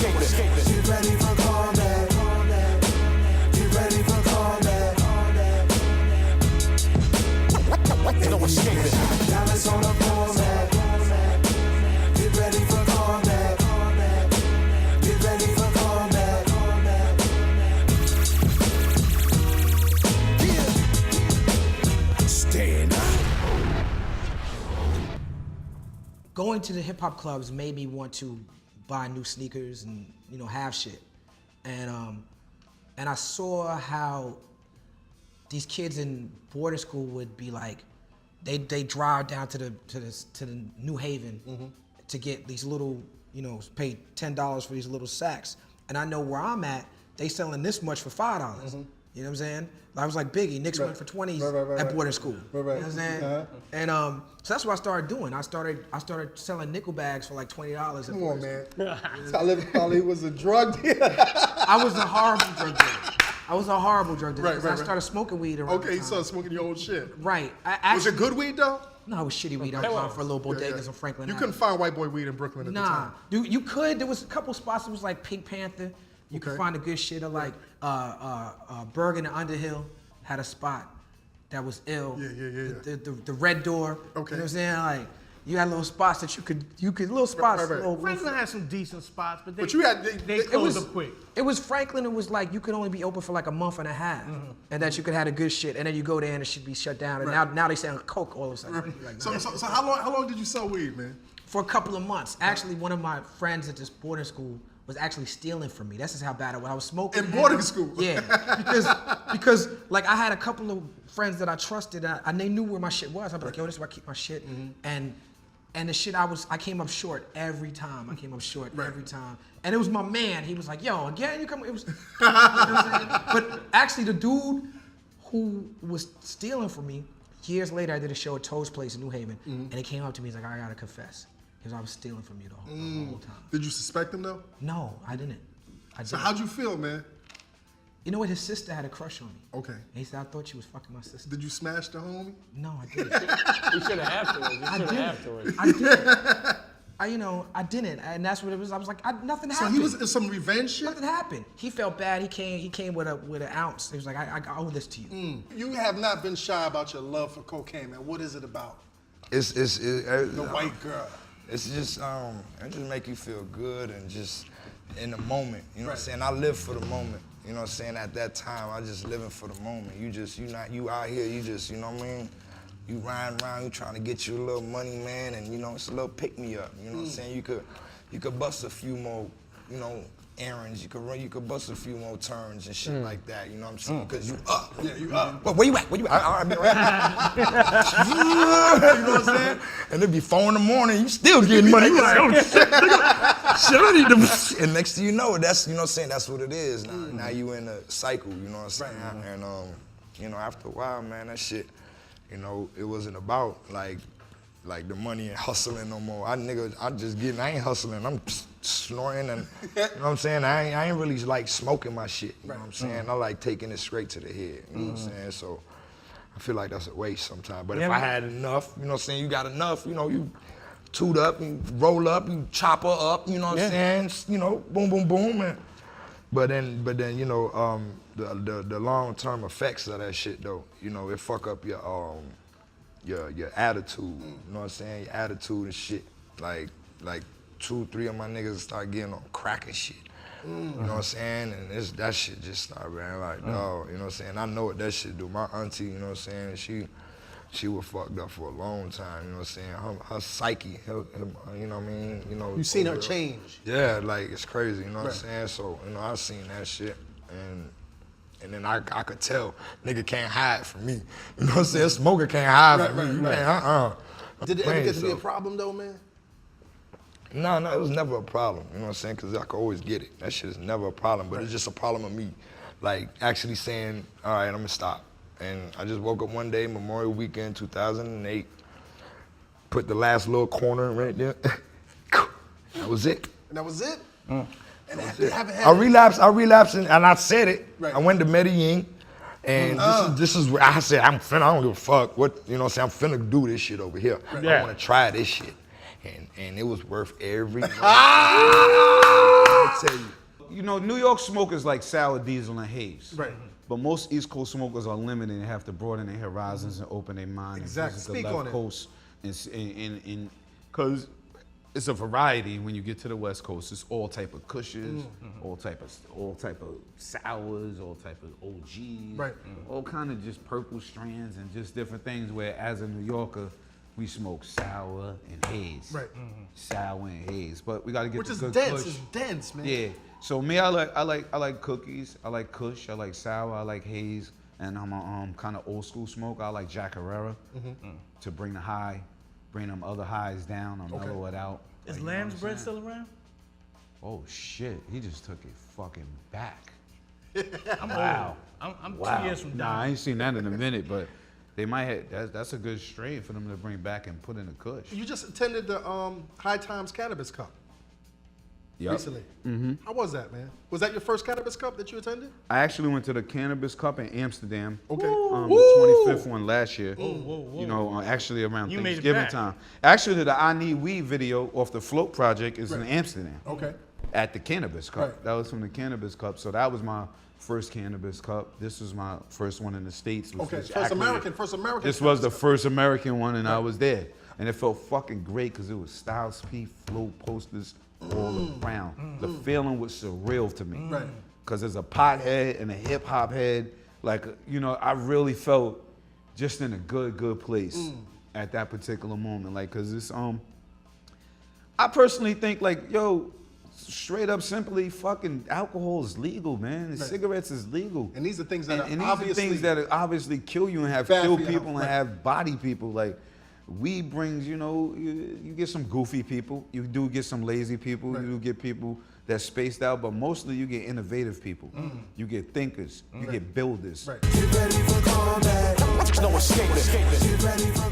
Get ready for combat. Get ready for combat. Ain't no escaping. Dallas on the format. Get ready for combat. Get ready for combat. Yeah. Stand up. Going to the hip hop clubs made me want to buy new sneakers and have shit, and I saw how these kids in boarding school would be like, they drive down to the New Haven to get these little, pay $10 for these little sacks, and I know where I'm at, they selling this much for $5. You know what I'm saying? I was like Biggie, Knicks went for 20s at boarding school. You know what I'm saying? And so that's what I started doing. I started selling nickel bags for like $20 at Come on, boarding man. school. Talib Kweli was a drug dealer. I was a horrible drug dealer. Right. I started smoking weed around Okay, you started smoking your old shit. Right. Was it good weed, though? No, it was shitty weed. I was buying for little bodegas in Franklin. You couldn't find white boy weed in Brooklyn at the time. You could. There was a couple spots. It was like Pink Panther. You could find a good shit. Or like Bergen and Underhill had a spot that was ill. Yeah. The Red Door. Okay. You know what I'm saying? Like you had little spots that you could little spots. Right. Little, Franklin had some decent spots, but you had they closed up quick. It was Franklin. It was like you could only be open for like a month and a half, and that you could have the good shit, and then you go there and it should be shut down. And now they sell coke all of a sudden. Like, So how long did you sell weed, man? For a couple of months. Actually, one of my friends at this boarding school was actually stealing from me. That's just how bad it was. I was smoking. In boarding school? Yeah, because like I had a couple of friends that I trusted, and they knew where my shit was. I'd be like, yo, this is where I keep my shit, and the shit I came up short every time. Every time. And it was my man. He was like, yo, again, you come. It was, you know what I'm saying? But actually, the dude who was stealing from me, years later, I did a show at Toad's Place in New Haven, and he came up to me. He's like, I gotta confess, because I was stealing from you the whole time. Did you suspect him though? No, I didn't. So how'd you feel, man? You know what? His sister had a crush on me. Okay. And he said, I thought she was fucking my sister. Did you smash the homie? No, I didn't. You should have afterwards. I didn't. I didn't, and that's what it was. I was like, nothing happened. So he was some revenge shit? Nothing happened. He felt bad. He came with an ounce. He was like, I owe this to you. You have not been shy about your love for cocaine, man. What is it about? The white girl. It's just it just make you feel good and just in the moment. You know what I'm saying? I live for the moment. You know what I'm saying? At that time, I just living for the moment. You out here, you just, you know what I mean? You riding around, you trying to get you a little money, man, and it's a little pick me up. You know what I'm saying? You could bust a few more, errands. You could bust a few more turns and shit like that. You know what I'm saying? Because you up. Yeah, you up. But where you at? I've been right. You know what I'm saying? And it'd be 4 in the morning, you still getting money. You like, oh shit, nigga. Shit, I need to. And next thing you know, that's what I'm saying. That's what it is now. Now you in a cycle. You know what I'm saying? And after a while, man, that shit. It wasn't about like the money and hustling no more. I ain't hustling. I'm snoring and, you know what I'm saying? I ain't really like smoking my shit, you know what I'm saying? I like taking it straight to the head, you know what I'm saying? So I feel like that's a waste sometimes. But if I had enough, you know what I'm saying? You got enough, you toot up, you roll up, you chop her up, you know what I'm saying? Boom, boom, boom. But then, the long-term effects of that shit though, it fuck up your attitude. You know what I'm saying? Your attitude and shit. Like 2, 3 of my niggas start getting on crack and shit. You know what I'm saying? And that shit just started being like, dog, you know what I'm saying? I know what that shit do. My auntie, you know what I'm saying? She was fucked up for a long time, you know what I'm saying? Her psyche, you know what I mean? You seen her change. Yeah, like it's crazy, you know what I'm saying? So, I seen that shit and then I could tell nigga can't hide from me. You know what I'm saying? Smoker can't hide from me. You can't, Did it ever get to be a problem though, man? No, it was never a problem, you know what I'm saying? Because I could always get it. That shit is never a problem, but it's just a problem of me. Like actually saying, all right, I'm gonna stop. And I just woke up one day, Memorial Weekend 2008, put the last little corner right there. That was it. And that was it? And I relapsed, and I said it. Right. I went to Medellin, and this is where I said, I don't give a fuck. What, you know what I'm saying? I'm finna do this shit over here. I wanna try this shit. And it was worth every I tell you. You know, New York smokers like sour, diesel, and haze. Right. But most East Coast smokers are limited and have to broaden their horizons and open their mind. Exactly. And visit Speak the on left it. coast, and because it's a variety when you get to the West Coast. It's all type of cushes, all type of sours, all type of OGs, Right. all kind of just purple strands and just different things. Where as a New Yorker, we smoke sour and haze. Right. Sour and haze, but we got to get Which the is good dense. kush. It's dense, man. Yeah. So me, I like cookies. I like kush. I like sour. I like haze. And I'm a kind of old school smoker. I like Jack Herrera to bring the high, bring them other highs down or mellow it out. Is Like, you know Lamb's what I'm bread saying? still around? Oh shit! He just took it fucking back. I'm Wow. old. I'm Wow. 2 years from Nah, I down. ain't seen that in a minute, but they might have. That's a good strain for them to bring back and put in the kush. You just attended the High Times Cannabis Cup Yup. recently. How was that, man? Was that your first Cannabis Cup that you attended? I actually went to the Cannabis Cup in Amsterdam. Okay. The 25th one last year. whoa. You know, actually around You made it Thanksgiving back. time. Actually, the I Need Weed video off the Float project is in Amsterdam. Okay. At the Cannabis Cup. Right. That was from the Cannabis Cup. So that was my first Cannabis Cup. This was my first one in the States. which Okay. was First accurate. American. This was the first American one, and I was there. And it felt fucking great because it was Styles P, Flow posters all around. The feeling was surreal to me. Right. Because as a pothead and a hip hop head, like, you know, I really felt just in a good place at that particular moment. Like, because it's, I personally think, like, yo, straight up simply fucking alcohol is legal, man. And cigarettes is legal. And these are things that and are these are things that obviously kill you and have bad killed for your people health, and right. have body people. Like, weed brings, you know, you get some goofy people. You do get some lazy people. Right. You do get people that's spaced out, but mostly you get innovative people. You get thinkers. You get builders. Right. Get ready for combat. No escaping. Get ready for